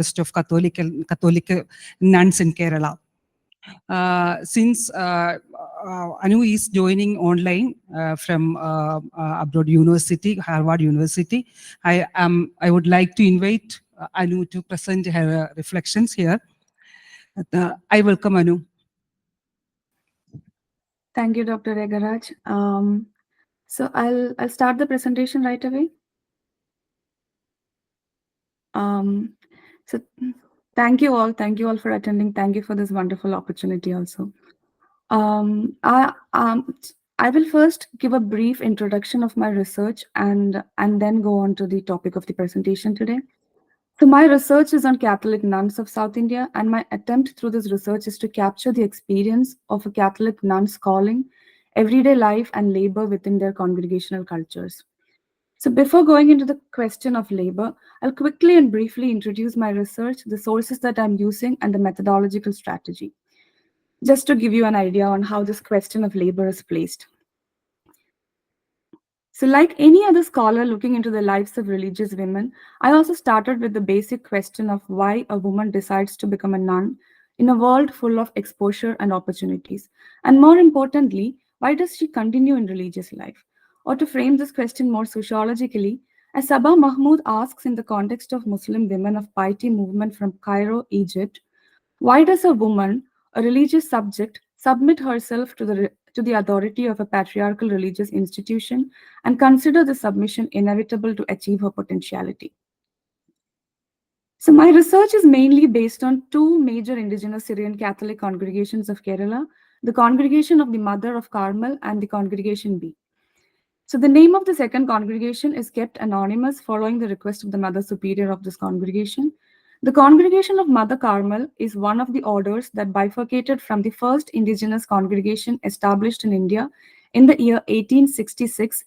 of Catholic nuns in Kerala. Since Anu is joining online from abroad university, Harvard University, I would like to invite Anu to present her reflections here. I welcome Anu. Thank you, Dr. Regaraj. So I'll start the presentation right away. So thank you all for attending. Thank you for this wonderful opportunity also. I will first give a brief introduction of my research and then go on to the topic of the presentation today. So my research is on Catholic nuns of South India, and my attempt through this research is to capture the experience of a Catholic nun's calling, everyday life, and labor within their congregational cultures. So before going into the question of labor, I'll quickly and briefly introduce my research, the sources that I'm using, and the methodological strategy, just to give you an idea on how this question of labor is placed. So like any other scholar looking into the lives of religious women, I also started with the basic question of why a woman decides to become a nun in a world full of exposure and opportunities. And more importantly, why does she continue in religious life? Or to frame this question more sociologically, as Sabah Mahmood asks in the context of Muslim women of piety movement from Cairo, Egypt, why does a woman, a religious subject, submit herself to the authority of a patriarchal religious institution and consider the submission inevitable to achieve her potentiality? So my research is mainly based on two major indigenous Syrian Catholic congregations of Kerala, the Congregation of the Mother of Carmel and the Congregation B. So the name of the second congregation is kept anonymous following the request of the Mother Superior of this congregation. The Congregation of Mother Carmel is one of the orders that bifurcated from the first indigenous congregation established in India in the year 1866,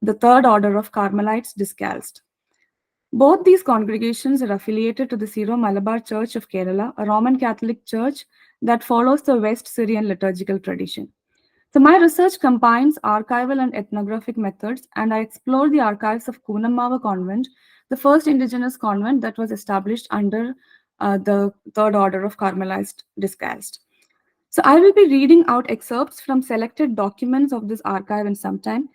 the Third Order of Carmelites Discalced. Both these congregations are affiliated to the Syro-Malabar Church of Kerala, a Roman Catholic church that follows the West Syrian liturgical tradition. So my research combines archival and ethnographic methods, and I explore the archives of Kunamava Convent, the first indigenous convent that was established under the Third Order of Carmelites Discalced. So I will be reading out excerpts from selected documents of this archive in some time.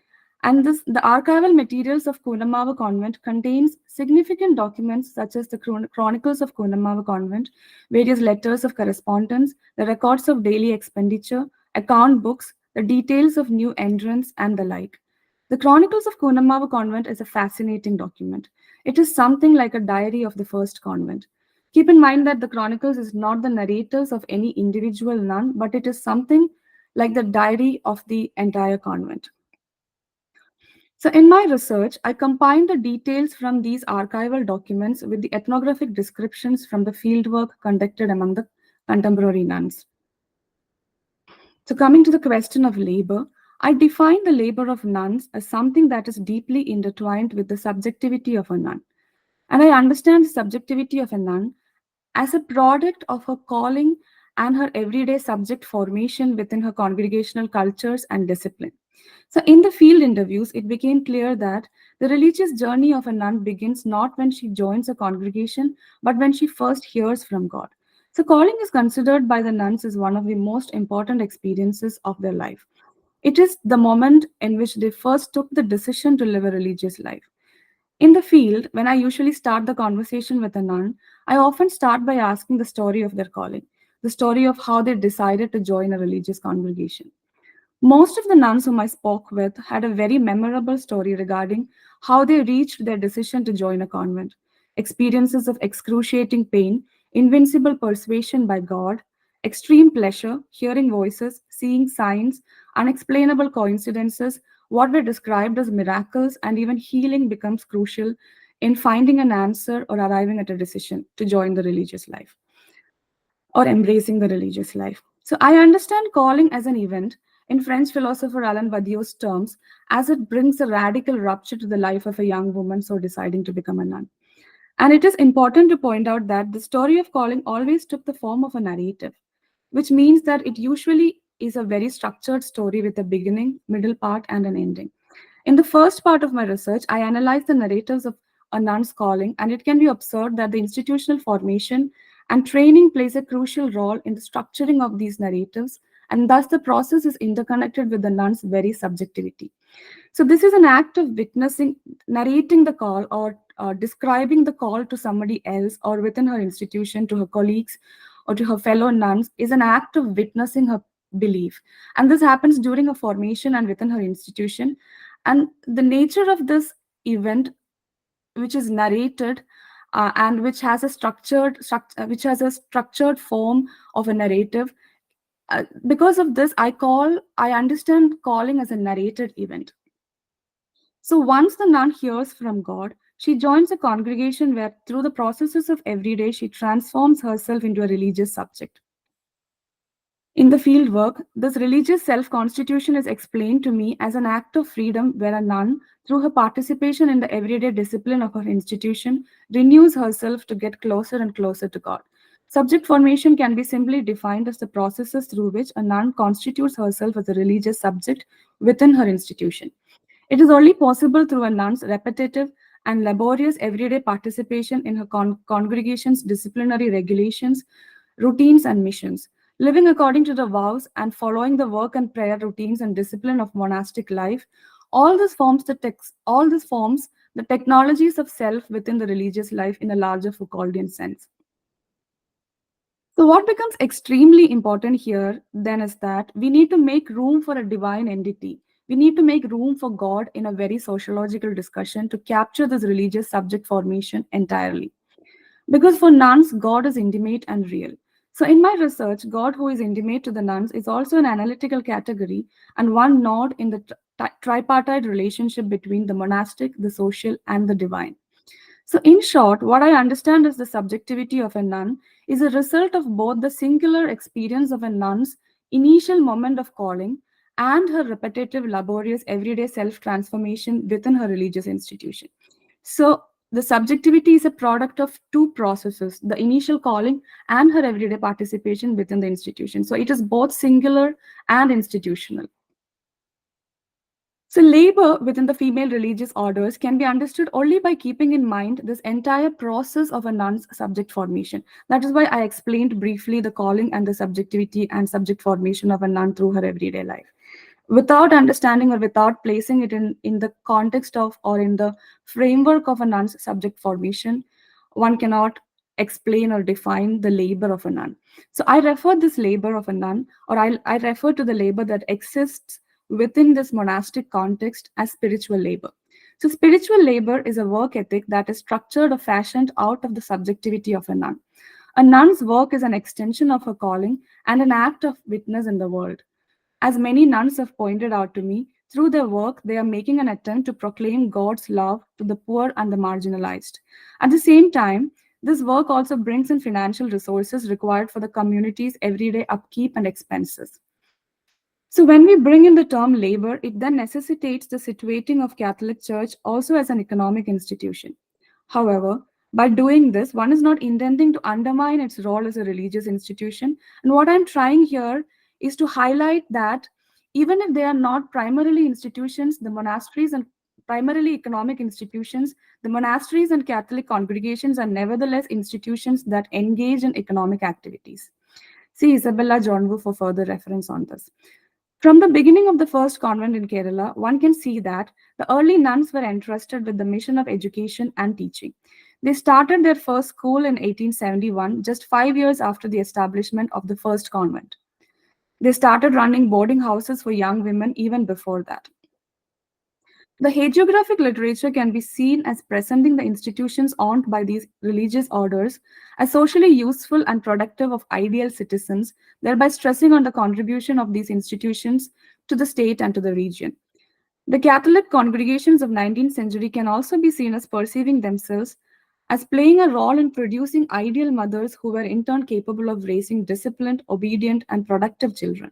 And the archival materials of Kunamava Convent contains significant documents such as the chronicles of Kunamava Convent, various letters of correspondence, the records of daily expenditure, account books, the details of new entrants, and the like. The Chronicles of Kunamava Convent is a fascinating document. It is something like a diary of the first convent. Keep in mind that the Chronicles is not the narrators of any individual nun, but it is something like the diary of the entire convent. So in my research, I combined the details from these archival documents with the ethnographic descriptions from the fieldwork conducted among the contemporary nuns. So coming to the question of labor, I define the labor of nuns as something that is deeply intertwined with the subjectivity of a nun. And I understand the subjectivity of a nun as a product of her calling and her everyday subject formation within her congregational cultures and discipline. So in the field interviews, it became clear that the religious journey of a nun begins not when she joins a congregation, but when she first hears from God. So calling is considered by the nuns as one of the most important experiences of their life. It is the moment in which they first took the decision to live a religious life. In the field, when I usually start the conversation with a nun, I often start by asking the story of their calling, the story of how they decided to join a religious congregation. Most of the nuns whom I spoke with had a very memorable story regarding how they reached their decision to join a convent. Experiences of excruciating pain, invincible persuasion by God, extreme pleasure, hearing voices, seeing signs, unexplainable coincidences, what were described as miracles, and even healing becomes crucial in finding an answer or arriving at a decision to join the religious life or embracing the religious life. So I understand calling as an event, in French philosopher Alain Badiou's terms, as it brings a radical rupture to the life of a young woman so deciding to become a nun. And it is important to point out that the story of calling always took the form of a narrative, which means that it usually is a very structured story with a beginning, middle part, and an ending. In the first part of my research, I analyzed the narratives of a nun's calling, and it can be observed that the institutional formation and training plays a crucial role in the structuring of these narratives, and thus the process is interconnected with the nun's very subjectivity. So, this is an act of witnessing, narrating the call, or describing the call to somebody else or within her institution, to her colleagues or to her fellow nuns, is an act of witnessing her belief. And this happens during a formation and within her institution. And the nature of this event, which is narrated, and which has a structured form of a narrative, because of this, I understand calling as a narrated event. So once the nun hears from God, she joins a congregation where, through the processes of every day, she transforms herself into a religious subject. In the field work, this religious self-constitution is explained to me as an act of freedom where a nun, through her participation in the everyday discipline of her institution, renews herself to get closer and closer to God. Subject formation can be simply defined as the processes through which a nun constitutes herself as a religious subject within her institution. It is only possible through a nun's repetitive and laborious everyday participation in her congregation's disciplinary regulations, routines, and missions. Living according to the vows and following the work and prayer routines and discipline of monastic life, all this forms the technologies of self within the religious life in a larger Foucauldian sense. So, what becomes extremely important here then is that we need to make room for a divine entity. We need to make room for God in a very sociological discussion to capture this religious subject formation entirely. Because for nuns, God is intimate and real. So, in my research, God who is intimate to the nuns is also an analytical category and one node in the tripartite relationship between the monastic, the social, and the divine. So, in short, what I understand as the subjectivity of a nun is a result of both the singular experience of a nun's initial moment of calling and her repetitive, laborious, everyday self transformation within her religious institution. So, the subjectivity is a product of two processes, the initial calling and her everyday participation within the institution. So, it is both singular and institutional. So, labor within the female religious orders can be understood only by keeping in mind this entire process of a nun's subject formation. That is why I explained briefly the calling and the subjectivity and subject formation of a nun through her everyday life. Without understanding or without placing it in the context of or in the framework of a nun's subject formation, one cannot explain or define the labor of a nun. So I refer this labor of a nun, or I refer to the labor that exists within this monastic context as spiritual labor. So spiritual labor is a work ethic that is structured or fashioned out of the subjectivity of a nun. A nun's work is an extension of her calling and an act of witness in the world. As many nuns have pointed out to me, through their work, they are making an attempt to proclaim God's love to the poor and the marginalized. At the same time, this work also brings in financial resources required for the community's everyday upkeep and expenses. So when we bring in the term labor, it then necessitates the situating of Catholic Church also as an economic institution. However, by doing this, one is not intending to undermine its role as a religious institution. And what I'm trying here is to highlight that even if they are not primarily institutions, the monasteries and primarily economic institutions, the monasteries and Catholic congregations are nevertheless institutions that engage in economic activities. See Isabella Johnwu for further reference on this. From the beginning of the first convent in Kerala, one can see that the early nuns were entrusted with the mission of education and teaching. They started their first school in 1871, just 5 years after the establishment of the first convent. They started running boarding houses for young women even before that. The hagiographic literature can be seen as presenting the institutions owned by these religious orders as socially useful and productive of ideal citizens, thereby stressing on the contribution of these institutions to the state and to the region. The Catholic congregations of 19th century can also be seen as perceiving themselves as playing a role in producing ideal mothers who were in turn capable of raising disciplined, obedient, and productive children.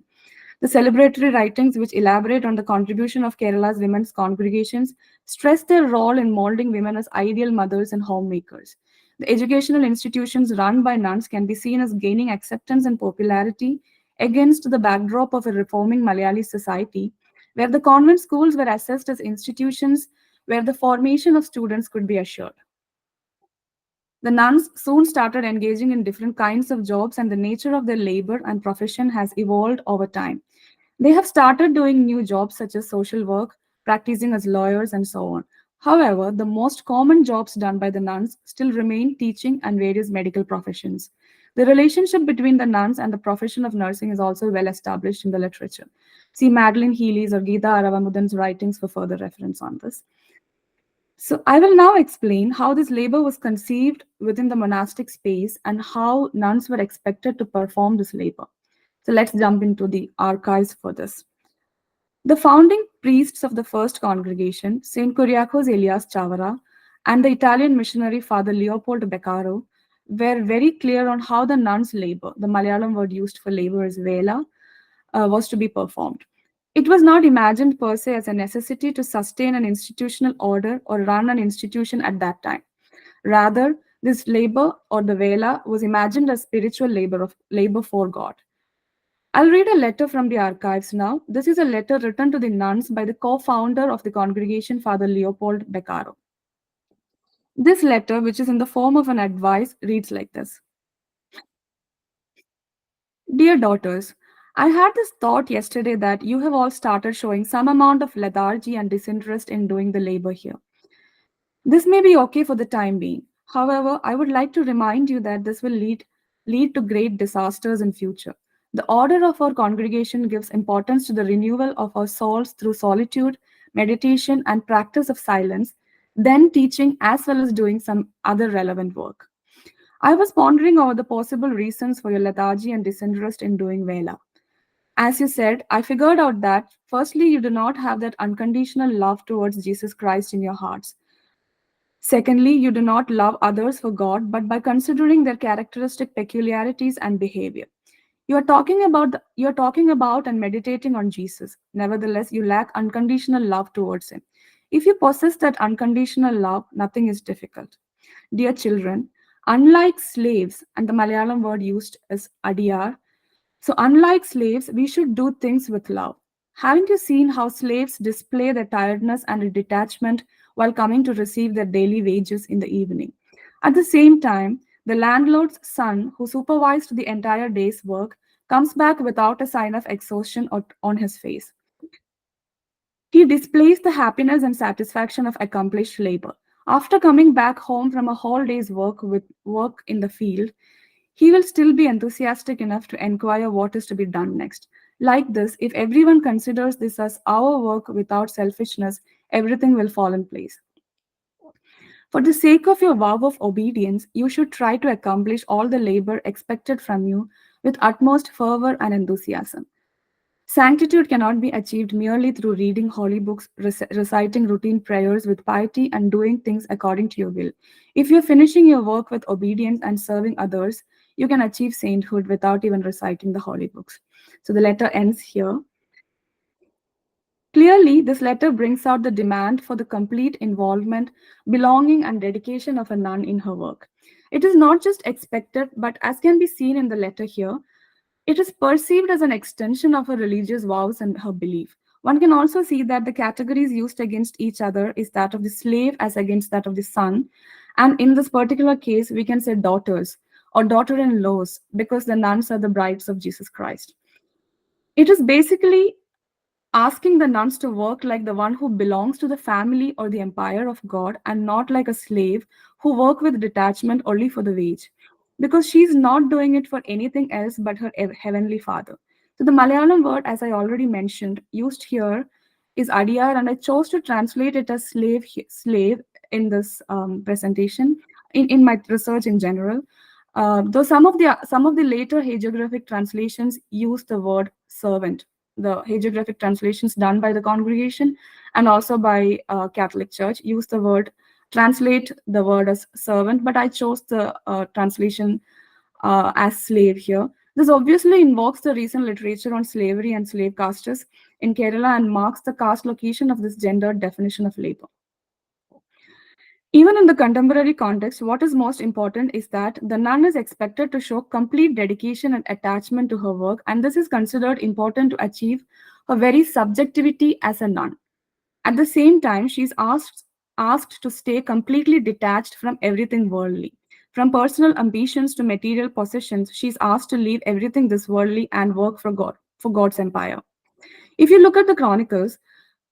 The celebratory writings, which elaborate on the contribution of Kerala's women's congregations, stress their role in molding women as ideal mothers and homemakers. The educational institutions run by nuns can be seen as gaining acceptance and popularity against the backdrop of a reforming Malayali society, where the convent schools were assessed as institutions where the formation of students could be assured. The nuns soon started engaging in different kinds of jobs, and the nature of their labor and profession has evolved over time. They have started doing new jobs such as social work, practicing as lawyers, and so on. However, the most common jobs done by the nuns still remain teaching and various medical professions. The relationship between the nuns and the profession of nursing is also well established in the literature. See Madeline Healy's or Geeta Aravamudan's writings for further reference on this. So I will now explain how this labor was conceived within the monastic space and how nuns were expected to perform this labor. So let's jump into the archives for this. The founding priests of the first congregation, Saint Kuriakos Elias Chavara and the Italian missionary Father Leopold Beccaro, were very clear on how the nuns' labor, the Malayalam word used for labor is vela, was to be performed. It was not imagined per se as a necessity to sustain an institutional order or run an institution at that time. Rather, this labor or the vela was imagined as spiritual labor for God. I'll read a letter from the archives now. This is a letter written to the nuns by the co-founder of the congregation, Father Leopold Beccaro. This letter, which is in the form of an advice, reads like this. Dear daughters, I had this thought yesterday that you have all started showing some amount of lethargy and disinterest in doing the labor here. This may be okay for the time being. However, I would like to remind you that this will lead to great disasters in future. The order of our congregation gives importance to the renewal of our souls through solitude, meditation, and practice of silence, then teaching as well as doing some other relevant work. I was pondering over the possible reasons for your lethargy and disinterest in doing Vela. As you said, I figured out that firstly, you do not have that unconditional love towards Jesus Christ in your hearts. Secondly, you do not love others for God, but by considering their characteristic peculiarities and behavior. You are talking about and meditating on Jesus. Nevertheless, you lack unconditional love towards him. If you possess that unconditional love, nothing is difficult. Dear children, unlike slaves, and the Malayalam word used is adiyar, so unlike slaves, we should do things with love. Haven't you seen how slaves display their tiredness and detachment while coming to receive their daily wages in the evening? At the same time, the landlord's son, who supervised the entire day's work, comes back without a sign of exhaustion on his face. He displays the happiness and satisfaction of accomplished labor. After coming back home from a whole day's work in the field, he will still be enthusiastic enough to inquire what is to be done next. Like this, if everyone considers this as our work without selfishness, everything will fall in place. For the sake of your vow of obedience, you should try to accomplish all the labor expected from you with utmost fervor and enthusiasm. Sanctitude cannot be achieved merely through reading holy books, reciting routine prayers with piety, and doing things according to your will. If you're finishing your work with obedience and serving others, you can achieve sainthood without even reciting the holy books. So the letter ends here. Clearly, this letter brings out the demand for the complete involvement, belonging, and dedication of a nun in her work. It is not just expected, but as can be seen in the letter here, it is perceived as an extension of her religious vows and her belief. One can also see that the categories used against each other is that of the slave as against that of the son. And in this particular case, we can say daughters or daughter-in-laws because the nuns are the brides of Jesus Christ. It is basically asking the nuns to work like the one who belongs to the family or the empire of God and not like a slave who work with detachment only for the wage, because she's not doing it for anything else but her heavenly Father. So the Malayalam word, as I already mentioned, used here is adiyar, and I chose to translate it as slave in this presentation in my research in general. Though some of the later hagiographic translations use the word servant, the hagiographic translations done by the congregation and also by Catholic Church use the word, translate the word as servant, but I chose the translation as slave here. This obviously invokes the recent literature on slavery and slave castes in Kerala and marks the caste location of this gendered definition of labor. Even in the contemporary context, what is most important is that the nun is expected to show complete dedication and attachment to her work, and this is considered important to achieve her very subjectivity as a nun. At the same time, she is asked to stay completely detached from everything worldly. From personal ambitions to material possessions, she's asked to leave everything this worldly and work for God, for God's empire. If you look at the chronicles,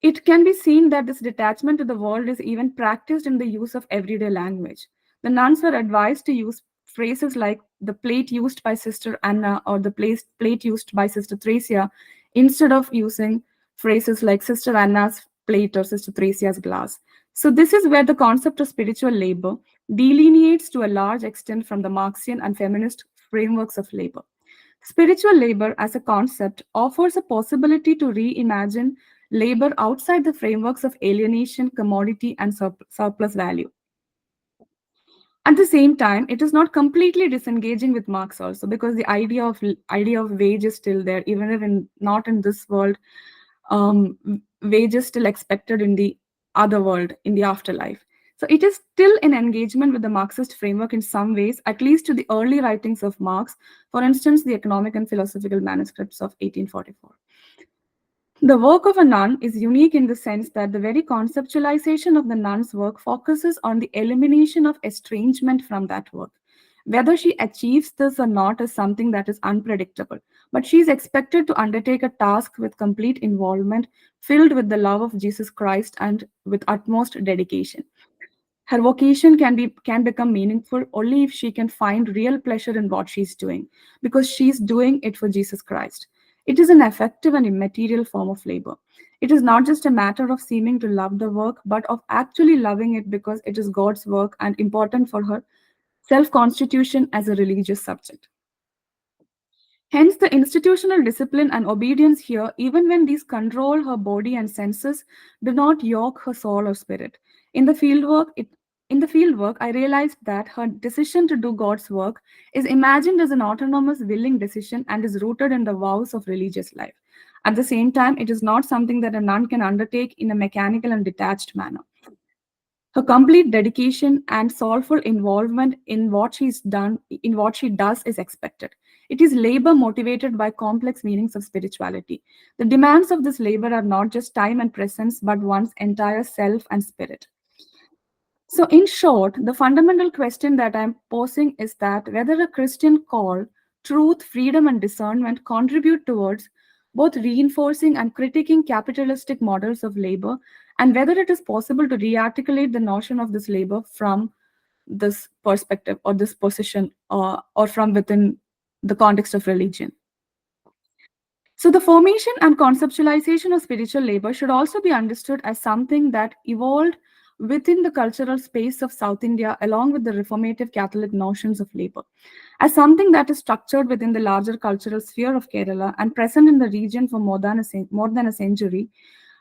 it can be seen that this detachment to the world is even practiced in the use of everyday language. The nuns were advised to use phrases like the plate used by Sister Anna or the plate used by Sister Thracia instead of using phrases like Sister Anna's plate or Sister Thracia's glass. So, this is where the concept of spiritual labor delineates to a large extent from the Marxian and feminist frameworks of labor. Spiritual labor as a concept offers a possibility to reimagine labor outside the frameworks of alienation, commodity, and surplus value. At the same time, it is not completely disengaging with Marx also, because the idea of wage is still there, even if not in this world. Wage is still expected in the other world, in the afterlife. So it is still in engagement with the Marxist framework in some ways, at least to the early writings of Marx, for instance, the economic and philosophical manuscripts of 1844. The work of a nun is unique in the sense that the very conceptualization of the nun's work focuses on the elimination of estrangement from that work. Whether she achieves this or not is something that is unpredictable, but she is expected to undertake a task with complete involvement, filled with the love of Jesus Christ and with utmost dedication. Her vocation can become meaningful only if she can find real pleasure in what she's doing, because she's doing it for Jesus Christ. It is an effective and immaterial form of labor. It is not just a matter of seeming to love the work, but of actually loving it because it is God's work and important for her self-constitution as a religious subject. Hence, the institutional discipline and obedience here, even when these control her body and senses, do not yoke her soul or spirit. In the fieldwork, I realized that her decision to do God's work is imagined as an autonomous, willing decision and is rooted in the vows of religious life. At the same time, it is not something that a nun can undertake in a mechanical and detached manner. Her complete dedication and soulful involvement in what she does is expected. It is labor motivated by complex meanings of spirituality. The demands of this labor are not just time and presence, but one's entire self and spirit. So, in short, the fundamental question that I'm posing is that whether a Christian call, truth, freedom, and discernment contribute towards both reinforcing and critiquing capitalistic models of labor, and whether it is possible to rearticulate the notion of this labor from this perspective or this position or from within the context of religion. So, the formation and conceptualization of spiritual labor should also be understood as something that evolved within the cultural space of South India, along with the reformative Catholic notions of labor, as something that is structured within the larger cultural sphere of Kerala and present in the region for more than a century.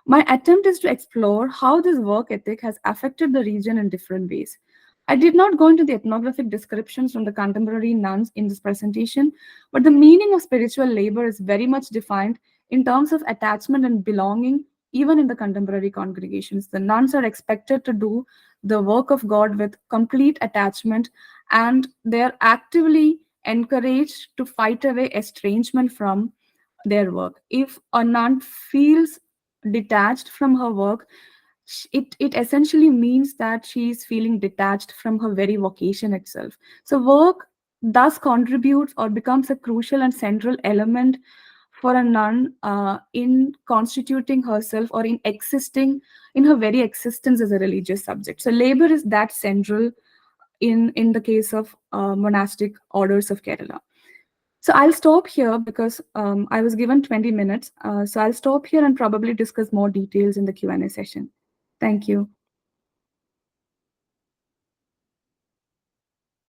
My attempt is to explore how this work ethic has affected the region in different ways. I did not go into the ethnographic descriptions from the contemporary nuns in this presentation, but the meaning of spiritual labor is very much defined in terms of attachment and belonging, even in the contemporary congregations. The nuns are expected to do the work of God with complete attachment, and they are actively encouraged to fight away estrangement from their work. If a nun feels detached from her work, it essentially means that she is feeling detached from her very vocation itself. So work thus contributes or becomes a crucial and central element for a nun in constituting herself or in existing in her very existence as a religious subject. So labor is that central in the case of monastic orders of Kerala. So I'll stop here because I was given 20 minutes. So I'll stop here and probably discuss more details in the Q&A session. Thank you.